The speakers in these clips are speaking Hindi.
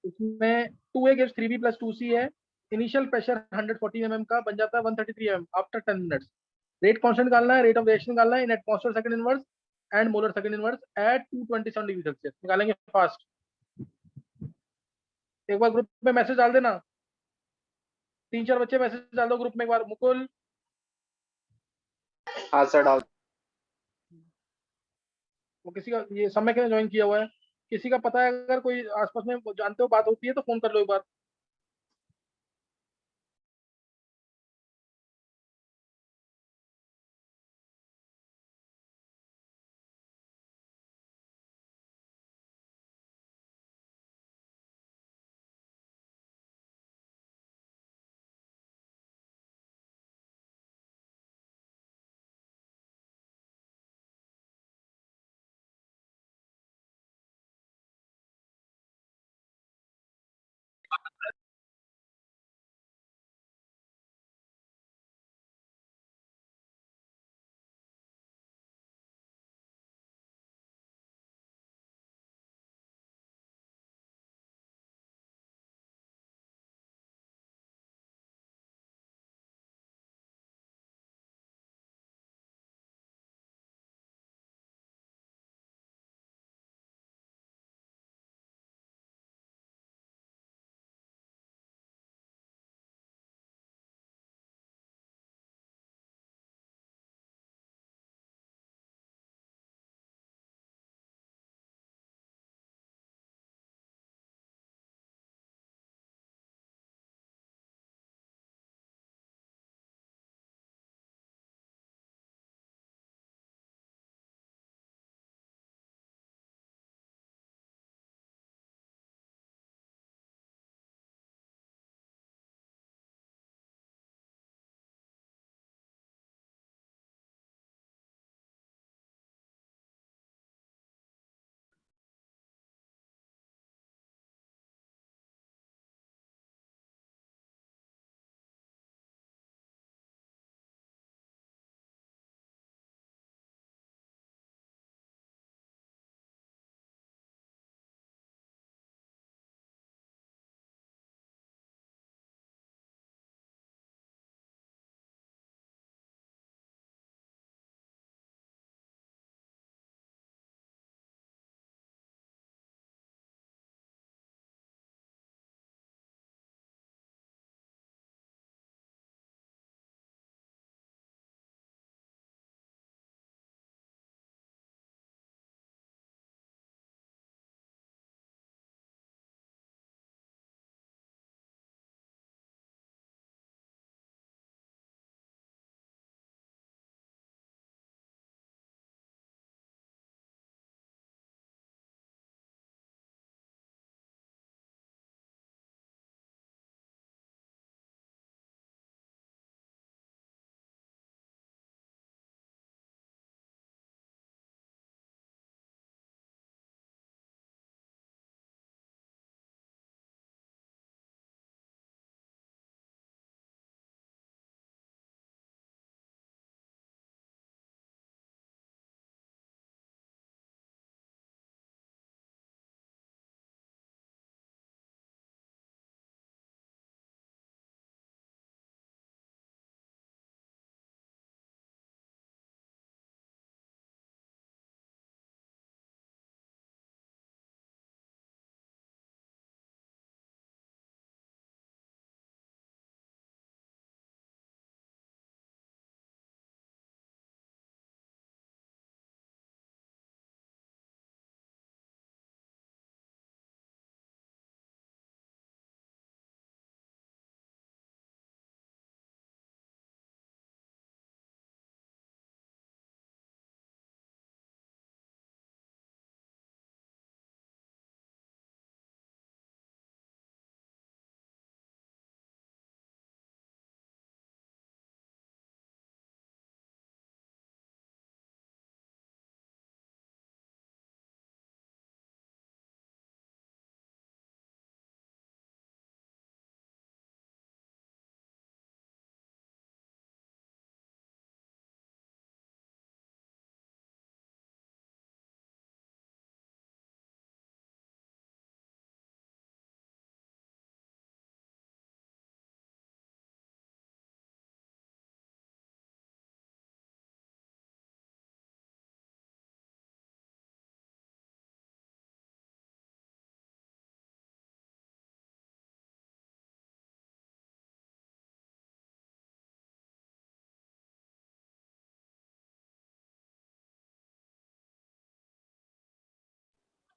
उसमें 2A gives 3B plus 2C है। इनिशियल प्रेशर 114 mm का बन जाता है 133 mm after 10 minutes. Rate constant निकालना है, रेट ऑफ रिएक्शन निकालना है in atmosphere second inverse and molar second inverse at 227 degree Celsius. निकालेंगे फास्ट। एक बार ग्रुप में मैसेज डाल देना, 3-4 बच्चे मैसेज डाल दो ग्रुप में एक बार। मुकुल, हाँ सर डाल। वो किसी का ये समय के ज्वाइन किया हुआ है, किसी का पता है अगर कोई आसपास में जानते हो बात होती है तो फोन कर लो एक बार।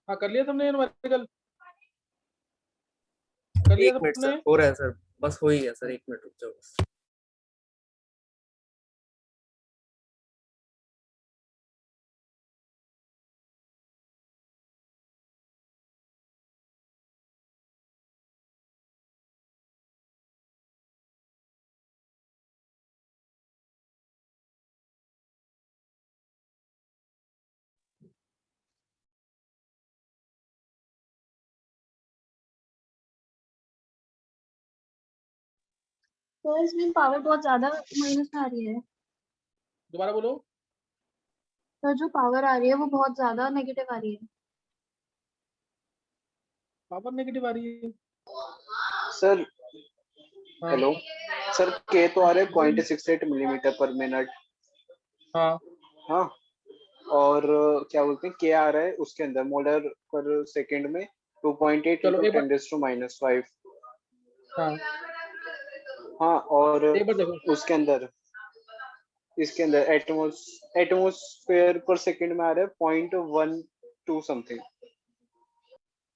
हाँ कर लिया तुमने न्यूमेरिकल, कर लिया 1 मिनट तुमने? सर, हो रहा है सर, बस हो ही गया सर, 1 मिनट रुक जाओ बस। तो इसमें पावर बहुत ज्यादा माइनस में आ रही है। दोबारा बोलो। तो जो पावर आ रही है वो बहुत ज्यादा नेगेटिव आ रही है। पावर नेगेटिव आ रही है सर हाँ हेलो सर, के तो आ रहे 0.68 मिलीमीटर पर मिनट। हाँ हाँ, और क्या बोलते हैं, के आ रहा है उसके अंदर मोलर पर सेकंड में 2.8 चलो इंटू एक बार, 10⁻⁵। हाँ हाँ, और एक बार देखो। उसके अंदर, इसके अंदर एटमोस्फेयर पर सेकंड में आ रहा है 0.12 समथिंग।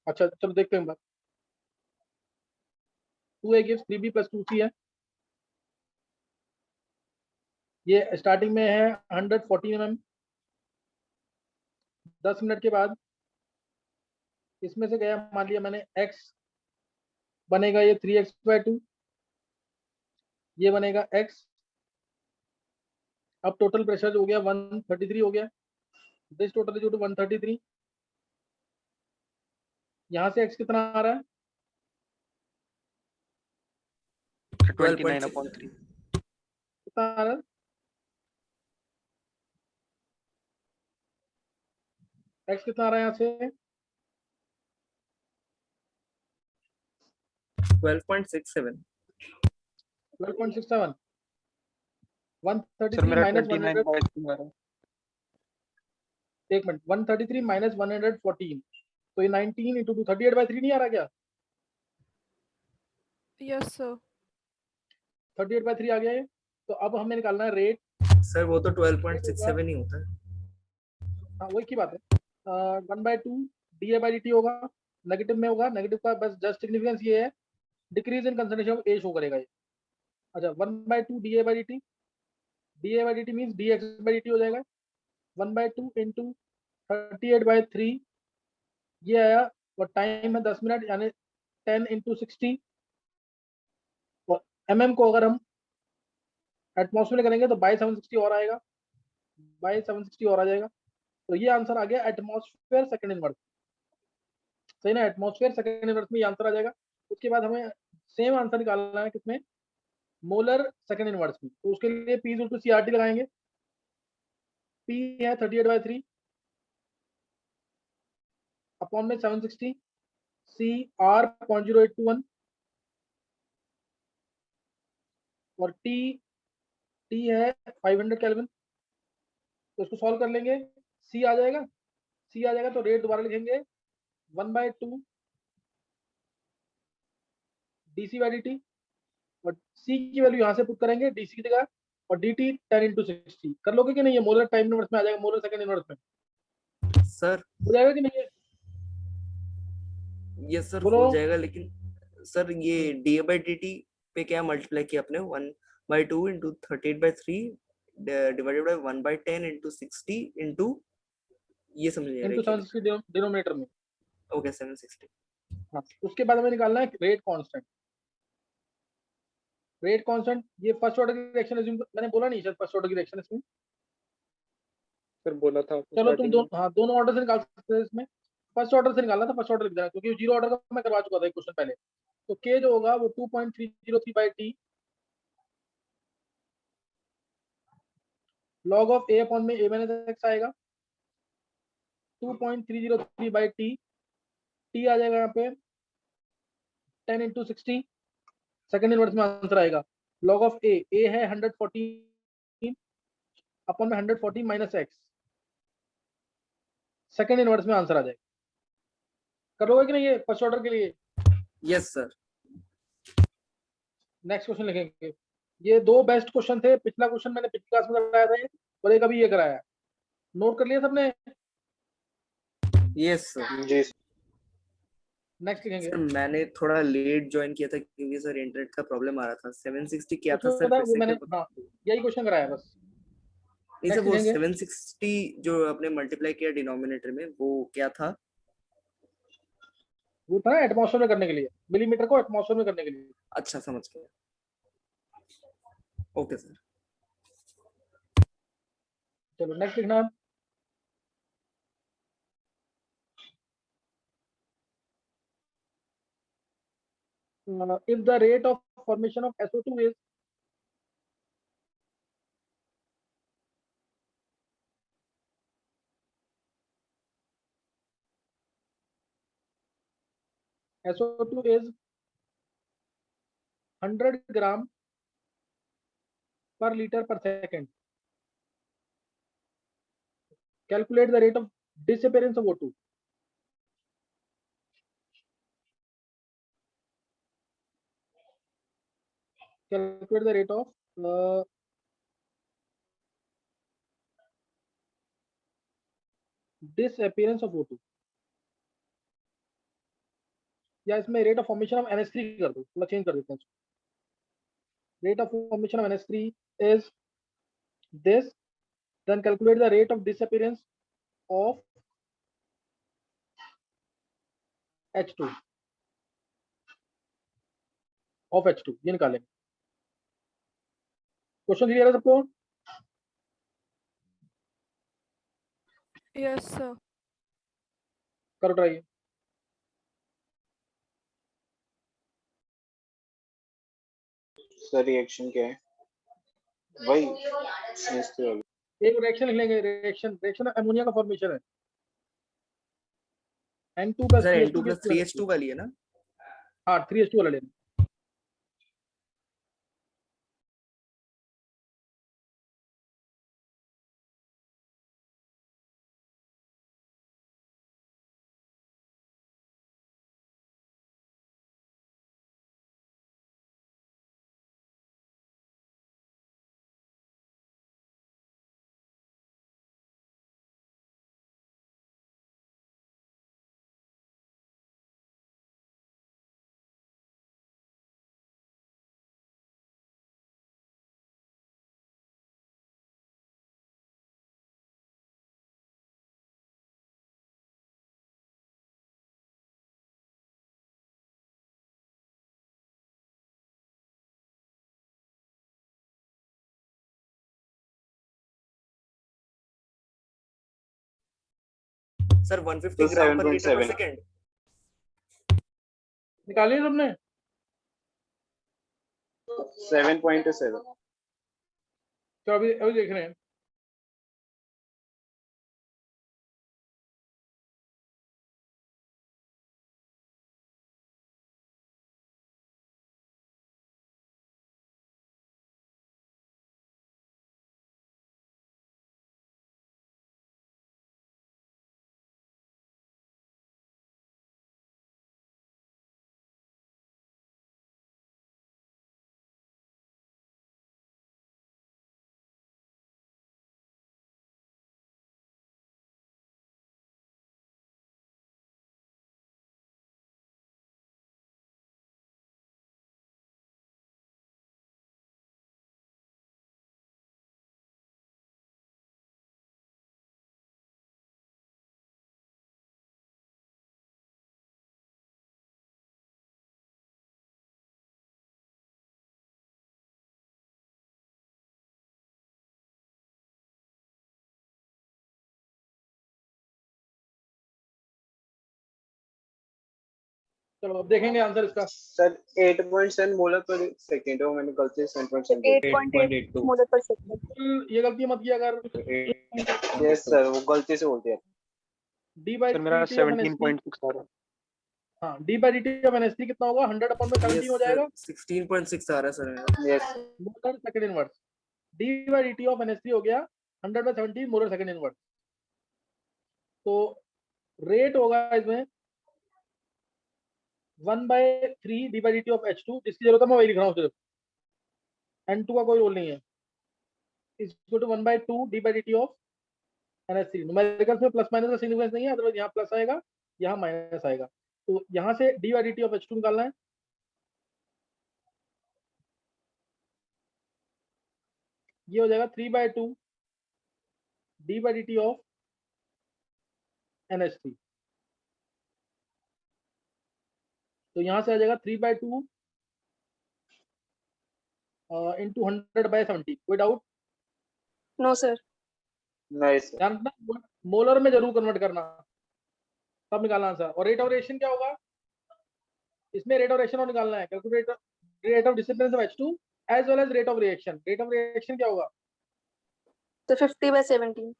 अच्छा चलो देखते हैं एक बार। 2a gives 3b plus 2c है, ये स्टार्टिंग में है 114 mm। 10 मिनट के बाद इसमें से गया, मान लिया मैंने x बनेगा ये 3x/2, ये बनेगा x। अब टोटल प्रेशर हो गया 133 हो गया, दिस टोटल इज 133। यहाँ से x कितना आ रहा है? 12.3। कितना आ रहा है? x कितना आ रहा है यहाँ से? 12.67। 12.67। सर 133 मेरा माइनस 100, 29/2 आ रहा है। एक मिनट, 133 माइनस 114, तो ये 19 इंटू 2 38/3 नहीं आ रहा क्या? Yes sir. 38/3 आ गया ये। तो अब हमें निकालना है रेट। सर वो तो 12.67 ही होता है। हाँ वही की बात है। 1/2 dA/dt होगा, नेगेटिव में होगा, नेगेटिव का बस जस्ट सिग्निफिकेंस ये है, decrease in concentration of A show करेगा ये। अच्छा 1/2 dA/dt, dA/dt मीन्स dx/dt हो जाएगा। 1/2 इंटू 38/3 ये आया, और टाइम है 10 मिनट, यानी 10 इंटू 60। और mm को अगर हम एटमॉस्फेयर करेंगे तो बाई 760 और आएगा, बाई 760 और आ जाएगा। तो ये आंसर आ गया एटमॉस्फेयर सेकंड इनवर्स। सही ना, एटमॉस्फेयर सेकंड इनवर्स में ये आंसर आ जाएगा। उसके बाद हमें सेम आंसर निकालना है किसमें? मोलर सेकंड इनवर्स में। तो उसके लिए पी इक्वल टू CRT लगाएंगे। पी है 38/3 अपॉन में 760, सी आर 0.0821, और टी टी है 500 केल्विन। तो इसको सॉल्व कर लेंगे, सी आ जाएगा, सी आ जाएगा तो रेट दोबारा लिखेंगे 1/2 dC/dt, और सी की वैल्यू यहाँ से पुट करेंगे डीसी की जगह, और dt 10 इंटू 60। कर लोगे कि नहीं? ये मोलर टाइम इनवर्स में आ जाएगा, मोलर सेकंड इनवर्स में सर हो जाएगा कि नहीं? ये सर बोलो। हो जाएगा, लेकिन सर ये dA/dt पे क्या मल्टीप्लाई किया आपने? 1/2 into 38/3 divided by 1/10 into 60 into, ये समझ नहीं आ रहा इंटू है क्या लिखा 760 डिनोमिनेटर में। है। ओके 760। हाँ, उसके बाद हमें निकालना है रेट कांस्टेंट। रेट कांस्टेंट, ये फर्स्ट ऑर्डर की रिएक्शन अज्यूम, मैंने बोला नहीं शायद फर्स्ट ऑर्डर की रिएक्शन इसमें। सर बोला था आपने चलो तुम स्टार्टिंग में। हाँ दोनों ऑर्डर से निकाल सकते हैं इसमें। फर्स्ट ऑर्डर से निकालना था, फर्स्ट ऑर्डर लिख देना, क्योंकि जीरो ऑर्डर का मैं करवा चुका था एक क्वेश्चन पहले। तो के जो होगा वो 2.303/t log of A upon में a माइनस x आएगा। 2.303/t, टी आ जाएगा यहाँ पे 10 इंटू 60, सेकंड इनवर्स में आंसर आएगा। लॉग ऑफ ए है 114 अपॉन में 114 माइनस x, सेकंड इनवर्स में आंसर आ जाएगा। करोगे कि नहीं ये फर्स्ट ऑर्डर के लिए? Yes sir. नेक्स्ट क्वेश्चन लिखेंगे। ये दो बेस्ट क्वेश्चन थे, पिछला क्वेश्चन मैंने पिछली क्लास में कराया था और एक अभी ये कराया है। नोट कर लिया सबने? Yes sir. जी नेक्स्ट लिखेंगे। सर मैंने थोड़ा लेट ज्वाइन किया था क्योंकि सर इंटरनेट का प्रॉब्लम आ रहा था। 760 क्या था उसमें सर, पता है, फिर वो से मैंने क्या? हाँ यही क्वेश्चन कराया बस। नहीं सर, नेक्स्ट वो लिखेंगे। 760 जो आपने मल्टीप्लाई किया डिनोमिनेटर में, वो क्या था? वो था ना एटमॉस्फेयर में करने के लिए, मिलीमीटर को एटमॉस्फेयर में करने के लिए। अच्छा समझ गया। Okay sir. चलो नेक्स्ट लिखना। if the rate of formation of SO2 is SO2 is 100 gram per liter per second, calculate the rate of disappearance of O2. Calculate the rate of disappearance of O2. या इसमें rate of formation of NH3 कर दो, थोड़ा चेंज कर देते हैं। Rate of formation of NH3 is this, then calculate the rate of disappearance of H2 ये निकालें। क्वेश्चन क्लियर है सबको? Yes sir. करो ट्राई। सर रिएक्शन क्या है? वही NH3 वाली। एक रिएक्शन लिख लेंगे, रिएक्शन अमोनिया का फॉर्मेशन है N2 plus sir 3H2 N2 plus 3H2 वाली है ना? हाँ 3H2 वाला लेना। सर 150 तो ग्राम पर लीटर पर 7.7 सेकेंड। निकालिए सबने। 7.7 तो अभी अभी देख रहे हैं। चलो अब देखेंगे आंसर इसका। सर 8.7 मोलर पर सेकेंड है, मैंने गलती से 7.7 बोल 8.8 मोलर पर सेकंड। ये गलती मत किया अगर दिया। यस सर, वो गलती से बोल दिया। d by सर मेरा dt of NH3 17.6 आ रहा है। हाँ d by dt of NH3 कितना होगा? 100 अपन में 17 हो जाएगा 16.6 आ रहा है sir. Yes molar second inverse. d by dt of NH3 हो गया 100 by 17 मोलर सेकंड इनवर्स। तो रेट होगा इसमें 1/3 d by dt of H2, जिसकी जरूरत है मैं वही लिख रहा हूँ सिर्फ, N2 का कोई रोल नहीं है, is equal to 1/2 d by dt of NH3 numericals में प्लस माइनस का सिग्निफिकेंस नहीं है, अदरवाइज यहाँ प्लस आएगा यहाँ माइनस आएगा। तो यहाँ से D by D T of H2 निकालना है। ये हो जाएगा 3/2 D by D T of NH3। तो यहाँ से आ जाएगा 3/2 इंटू 100/70। कोई डाउट? No sir. नहीं सर। ध्यान रखना मोलर में जरूर कन्वर्ट करना, तब निकालना आंसर। और रेट ऑफ रिएक्शन क्या होगा इसमें? रेट ऑफ रिएक्शन निकालना है, calculate rate of disappearance of H2 as well as rate of reaction. Rate of reaction क्या होगा? तो 50/17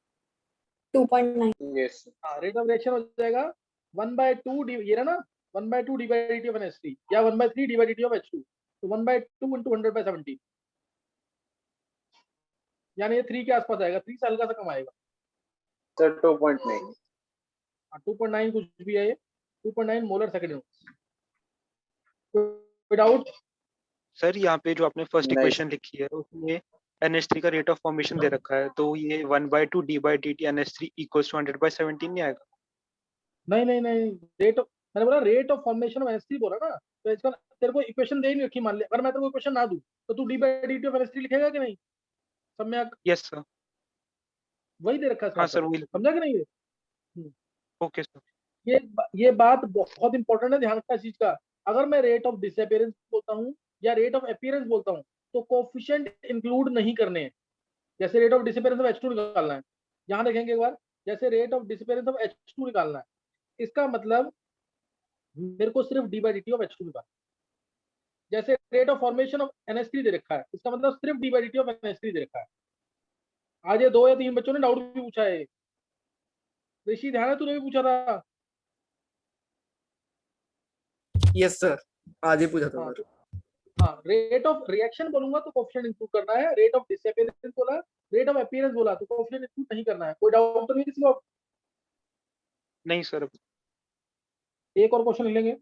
2.9। यस हाँ, रेट ऑफ रिएक्शन हो जाएगा 1/2 ये रहा ना 1/2 D by D T of NH3 या 1/3 D by D T of H2। तो 1/2 इंटू 100/70 यानी ये 3 के आसपास आएगा, 3 से हल्का सा कम आएगा। सर 2.9। 2.9 कुछ भी है ये, 2.9 मोलर सेकंड इनवर्स। कोई डाउट? सर यहाँ पे जो आपने फर्स्ट नहीं। इक्वेशन लिखी है उसमें NH3 का रेट ऑफ फॉर्मेशन दे रखा है, तो ये 1/2 D by D T NH3 equals to 100/17 नहीं आएगा? नहीं नहीं नहीं, मैंने बोला rate of formation of NH3 बोला ना। तो इसका तेरे को इक्वेशन दे ही नहीं रखी, मान ले अगर मैं तेरे को इक्वेशन ना दूं तो तू D by D T of NH3 लिखेगा कि नहीं? सम्यक यस सर। वही दे रखा है हाँ इसका सर, वही। समझा कि नहीं? ये ओके सर। ये बात बहुत इंपॉर्टेंट है, ध्यान रखना इस चीज का। अगर मैं रेट ऑफ डिसअपीयरेंस बोलता हूँ या रेट ऑफ अपीयरेंस बोलता हूँ तो कोफिशिएंट इंक्लूड नहीं करने हैं। जैसे rate of disappearance of H2 निकालना है, यहाँ देखेंगे एक बार, जैसे rate of disappearance of H2 निकालना है, इसका मतलब मेरे को सिर्फ D by D T of H2 निकालना। जैसे rate of formation of NH3 दे रखा है, इसका मतलब सिर्फ D by D T of NH3 दे रखा है। आज ये 2 या 3 बच्चों ने डाउट भी पूछा है। ऋषि ध्यान है, तूने भी पूछा था। यस सर, आज ही पूछा था हाँ, सर। हाँ, रेट ऑफ रिएक्शन बोलूंगा तो कोफिशिएंट इंक्लूड करना है, रेट ऑफ डिसअपीयरेंस बोला, रेट ऑफ अपीयरेंस बोला तो कोफिशिएंट इंक्लूड नहीं करना है। कोई डाउट तो नहीं किसी को? नहीं सर। एक और क्वेश्चन ले लेंगे।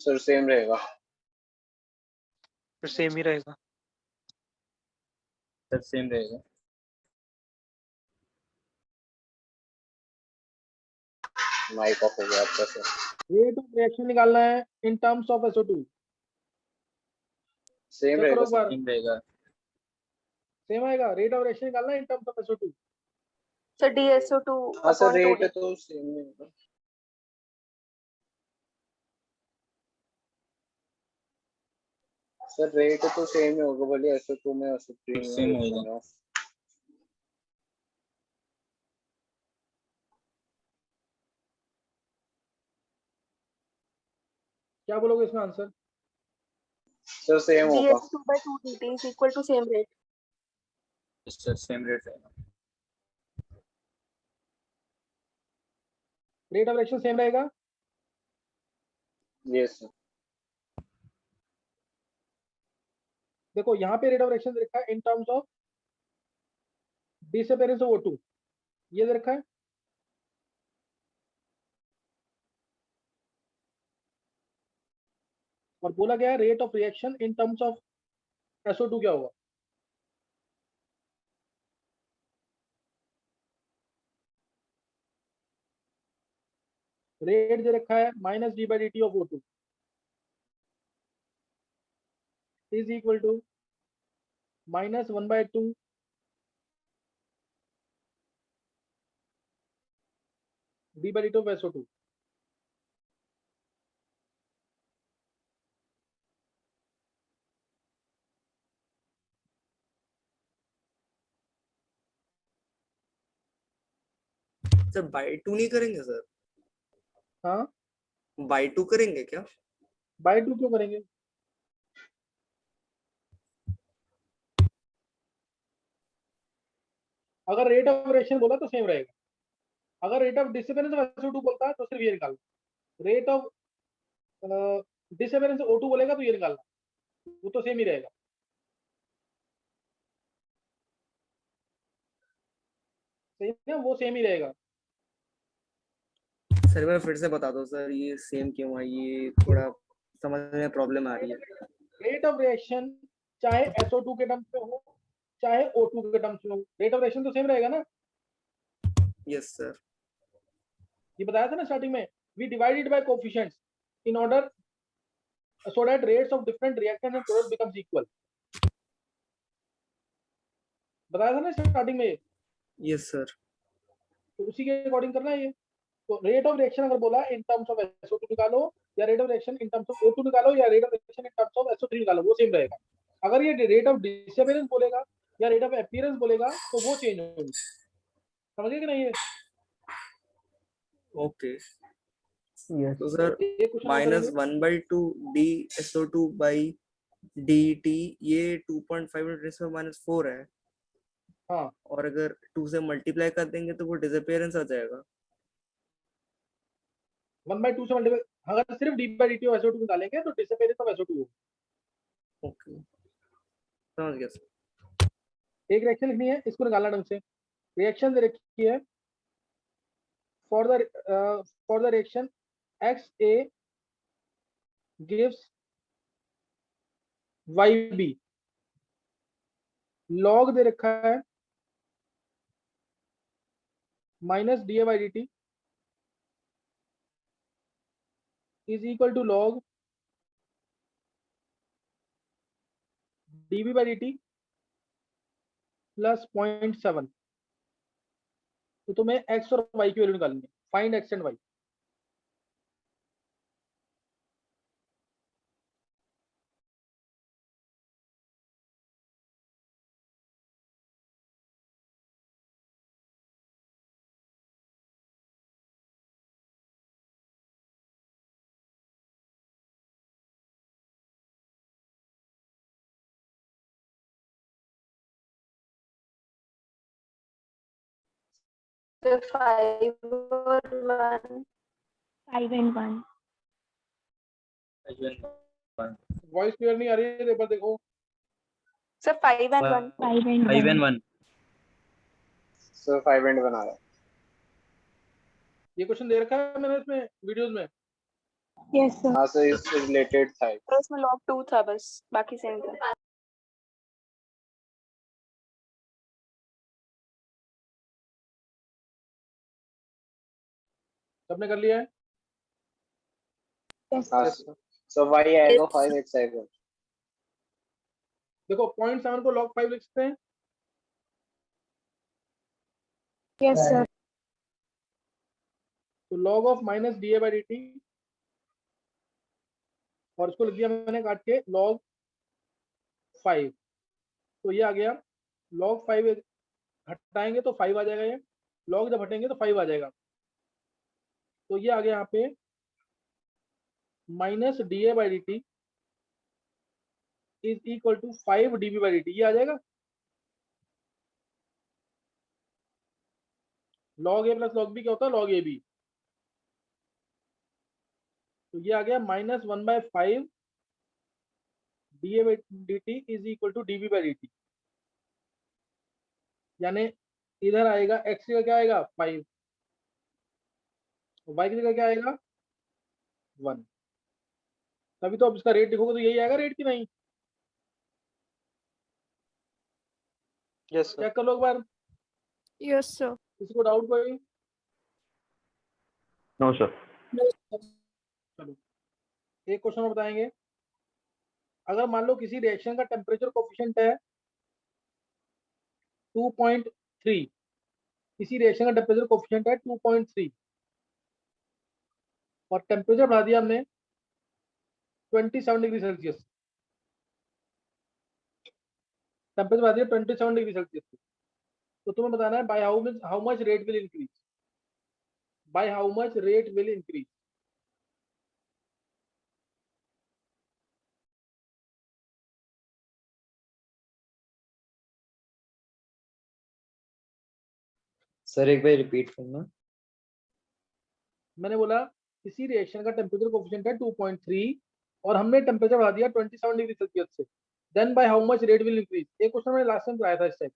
सर सेम रहेगा। फिर सेम ही रहेगा। सर सेम रहेगा। माइक ऑफ हो गया आपका सर। रेट ऑफ रिएक्शन निकालना है in terms of SO2। Same check करो रहेगा एक सर। बार, सेम रहेगा। सेम आएगा। रेट ऑफ रिएक्शन निकालना है in terms of SO2। Sir DSO2 हाँ सर upon रेट 2D। तो सेम ही होगा। सर रेट तो सेम ही होगा, बोलिए SO2 में SO3 में सेम H2 होगा। में। क्या बोलोगे इसमें आंसर? सर सेम होगा। DSO2/2DT is equal to same rate। Sir same rate रहेगा। रेट ऑफ रिएक्शन सेम रहेगा। Yes sir. देखो यहाँ पे रेट ऑफ रिएक्शन दे रखा है in terms of disappearance of O2, ये दे रखा है। और बोला गया है rate of reaction in terms of SO2 क्या होगा? रेट दे रखा है -d/dt of O2 is equal to -1/2 d/dt of SO2. Sir by 2 नहीं करेंगे सर? हाँ, बाय 2 करेंगे क्या? बाय 2 क्यों करेंगे? अगर रेट ऑफ रिएक्शन बोला तो सेम रहेगा, अगर rate of disappearance of SO2 बोलता है तो सिर्फ ये निकालना, रेट ऑफ डिसअपियरेंस O2 बोलेगा तो ये निकालना, वो तो सेम ही रहेगा. सही ना, वो सेम ही रहेगा. सर मैं फिर से बता दो सर, ये सेम क्यों है? ये थोड़ा समझ में प्रॉब्लम आ रही है. रेट ऑफ रिएक्शन चाहे SO2 के टर्म्स में हो चाहे O2 के टर्म्स में हो, रेट ऑफ रिएक्शन तो सेम रहेगा ना. Yes sir. ये बताया था ना स्टार्टिंग में, we divided by coefficients in order so that rates of different reactant and product becomes equal. बताया था ना स्टार्टिंग में. Yes sir. तो उसी के अकॉर्डिंग करना है ये. तो रेट ऑफ रिएक्शन अगर बोला इन टर्म्स ऑफ SO2 निकालो, या rate of reaction in terms of O2 निकालो, या rate of reaction in terms of SO3 निकालो, वो सेम रहेगा. अगर ये रेट ऑफ डिसअपियरेंस बोलेगा या रेट ऑफ अपीयरेंस बोलेगा तो वो चेंज होगी. समझ गए कि नहीं? ओके. तो सर ये क्वेश्चन -1/2 dSO2/dt ये 2.5 - 4 है. हाँ, और अगर 2 से मल्टीप्लाई कर देंगे तो वो डिसअपियरेंस आ जाएगा. 1/2 से मल्टीप्लाई, अगर सिर्फ d/dt ऑफ SO2 निकालेंगे तो डिसअपियरेंस ऑफ SO2 होगा. ओके समझ गया सर. एक रिएक्शन लिखनी है, इसको निकालना ढंग से. रिएक्शन दे रखी है for the reaction XA gives YB, log दे रखा है -da/dt is equal to log dB/dt plus 0.7. तो तुम्हें x और y की वैल्यू निकालनी है. Find x and y. So 5 or 1. 5 and 1. Voice clear नहीं आ रही है, एक बार देखो. So 5 and 1. 5 and 5 and 1. Sir 5 and 1 आ रहा है. ये क्वेश्चन दे रखा है मैंने इसमें वीडियोस में. Yes sir. हाँ सर, इससे रिलेटेड था. तो उसमें log 2 था बस, बाकी सेम था. सबने कर लिया है? Yes हाँ sir. सर. सो y आएगा 5, x आएगा. देखो 0.7 को log 5 लिख सकते हैं. Yes sir. तो log ऑफ -da/dt और इसको लिख दिया मैंने काट के log 5. तो ये आ गया log 5, हटाएंगे तो 5 आ जाएगा. ये log जब हटेंगे तो 5 आ जाएगा. तो ये आ गया यहाँ पे -da/dt is equal to 5 dB/dt. ये आ जाएगा. log a plus log b क्या होता है? log ab. तो ये आ गया -1/5 da/dt is equal to dB/dt. यानी इधर आएगा x का क्या आएगा 5, y की जगह क्या आएगा 1. तभी तो अब इसका रेट लिखोगे तो यही आएगा रेट की नहीं। Yes sir. चेक कर लो एक बार, Yes, sir. किसी को डाउट कोई? No, sir. चलो एक क्वेश्चन और बताएंगे। अगर मान लो किसी रिएक्शन का टेम्परेचर कोफिशिएंट है 2.3, किसी रिएक्शन का टेम्परेचर कोफिशिएंट है 2.3 और टेम्परेचर बढ़ा दिया हमने 27 डिग्री सेल्सियस, टेम्परेचर बढ़ा दिया 27 डिग्री सेल्सियस, तो तुम्हें बताना है bye how much rate will increase, bye how much rate will increase. Sir एक बार रिपीट करना। मैंने बोला किसी रिएक्शन का टेम्परेचर कोफिशिएंट है 2.3 और हमने टेम्परेचर बढ़ा दिया 27 डिग्री सेल्सियस से, then by how much rate will increase. एक क्वेश्चन मैंने लास्ट टाइम कराया था इस टाइप।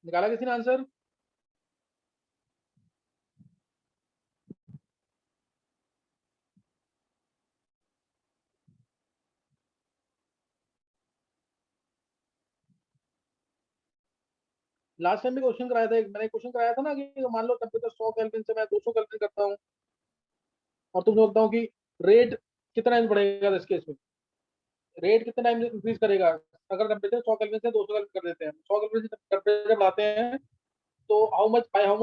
निकाला किसी ने आंसर? लास्ट टाइम भी क्वेश्चन कराया था, मैंने क्वेश्चन कराया था ना कि मान लो टेम्परेचर 100 केल्विन से मैं 200 केल्विन करता हूँ और तुमसे बोलता हूँ कि रेट कितना टाइम बढ़ेगा इस केस में, रेट कितना टाइम इंक्रीज करेगा। अगर टेम्परेचर 100 केल्विन से 200 केल्विन कर देते हैं, 100 केल्विन से टेम्परेचर बढ़ाते हैं तो how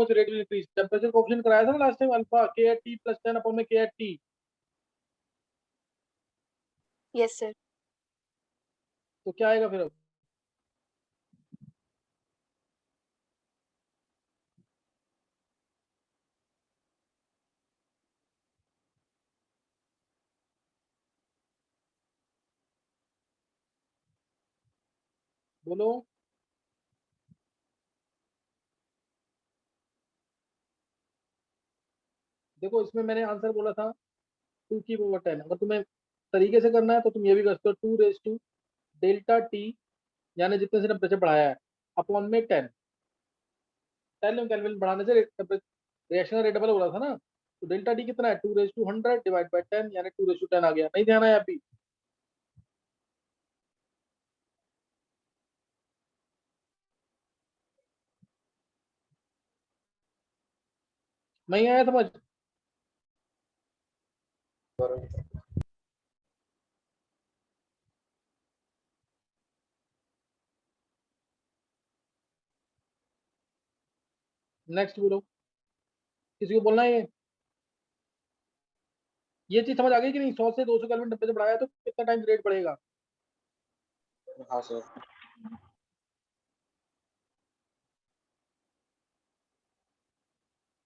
much rate will increase. Temperature coefficient कराया था ना लास्ट टाइम, अल्फा के एट टी प्लस 10 अपॉन में के एट टी। Yes, sir. तो क्या आएगा फिर अब? बोलो। देखो इसमें मैंने आंसर बोला था 2 की पावर 10। अगर तुम्हें तरीके से करना है तो तुम ये भी कर सकते हो 2 रेज टू डेल्टा टी, यानी जितने से टेम्परेचर बढ़ाया है अपॉन में 10 केल्विन बढ़ाने से रिएक्शन रेट डबल हो रहा था ना, तो डेल्टा टी कितना है 2 रेज टू 100 डिवाइड बाय 10, यानी 2 रेज टू 10 आ गया। नहीं ध्यान है अभी? नहीं आया समझ? नेक्स्ट बोलो, किसी को बोलना है ये चीज समझ आ गई कि नहीं? 100 से 200 केल्विन टेम्परेचर बढ़ाया तो कितना टाइम रेट बढ़ेगा? हाँ सर।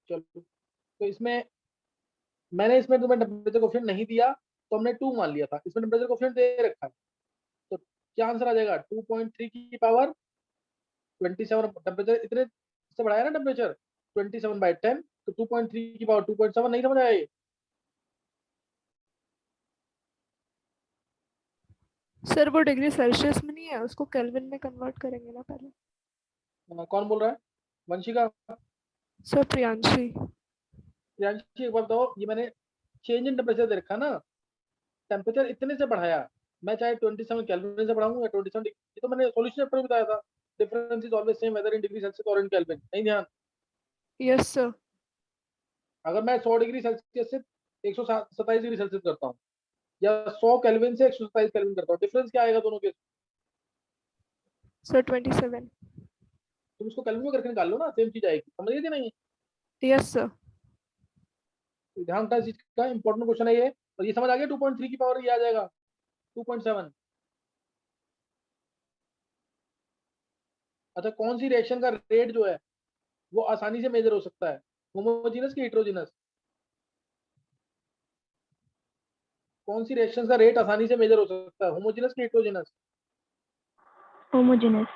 चलो तो इसमें इसमें तुम्हें टेम्परेचर कोफिशिएंट नहीं दिया तो हमने 2 मान लिया था, इसमें टेम्परेचर कोफिशिएंट दे रखा है, तो क्या आंसर आ जाएगा? 2.3 की पावर 27। टेम्परेचर इतने से बढ़ाया ना टेम्परेचर 27 बाई 10, तो 2.3 की पावर 2.7। नहीं समझ आया ये? सर वो डिग्री सेल्सियस में नहीं है, उसको केल्विन में कन्वर्ट करेंगे ना पहले। कौन बोल रहा है? वंशिका? सर प्रियांशी। प्रियांशी एक बात बताओ, ये मैंने चेंज इन टेम्परेचर दे रखा ना, टेम्परेचर इतने से बढ़ाया, मैं चाहे 27 केल्विन से बढ़ाऊं या 27 डिग्री, ये तो मैंने सॉल्यूशन चैप्टर में बताया था। Difference is always same whether in degree Celsius और इन केल्विन। नहीं ध्यान? Yes sir. अगर मैं 100 डिग्री सेल्सियस से 127 डिग्री सेल्सियस करता हूँ या 100 केल्विन से 127 केल्विन करता हूँ, डिफरेंस क्या आएगा दोनों के? सर 27। तुम इसको केल्विन में करके निकाल लो ना, सेम चीज आएगी। समझ गए कि नहीं? Yes sir. ध्यान का चीज का इंपॉर्टेंट क्वेश्चन है ये। और ये समझ आ गया 2.3 की पावर ये आ जाएगा 2.7। अच्छा, कौन सी रिएक्शन का रेट जो है वो आसानी से मेजर हो सकता है, होमोजेनस की हेटेरोजेनस? कौन सी रिएक्शन का रेट आसानी से मेजर हो सकता है, होमोजेनस की हेटेरोजेनस? होमोजेनस।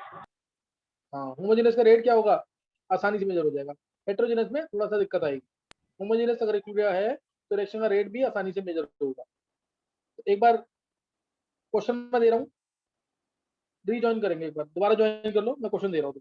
हाँ, होमोजेनस का रेट क्या होगा? आसानी से मेजर हो जाएगा। हेटेरोजेनस में थोड़ा सा दिक्कत आएगी। होमोजेनस अगर क्लियर है तो रिएक्शन का रेट भी आसानी से मेजर होगा। तो एक बार क्वेश्चन मैं दे रहा हूँ, रीजॉइन करेंगे, एक बार दोबारा ज्वाइन कर लो, मैं क्वेश्चन दे रहा हूँ।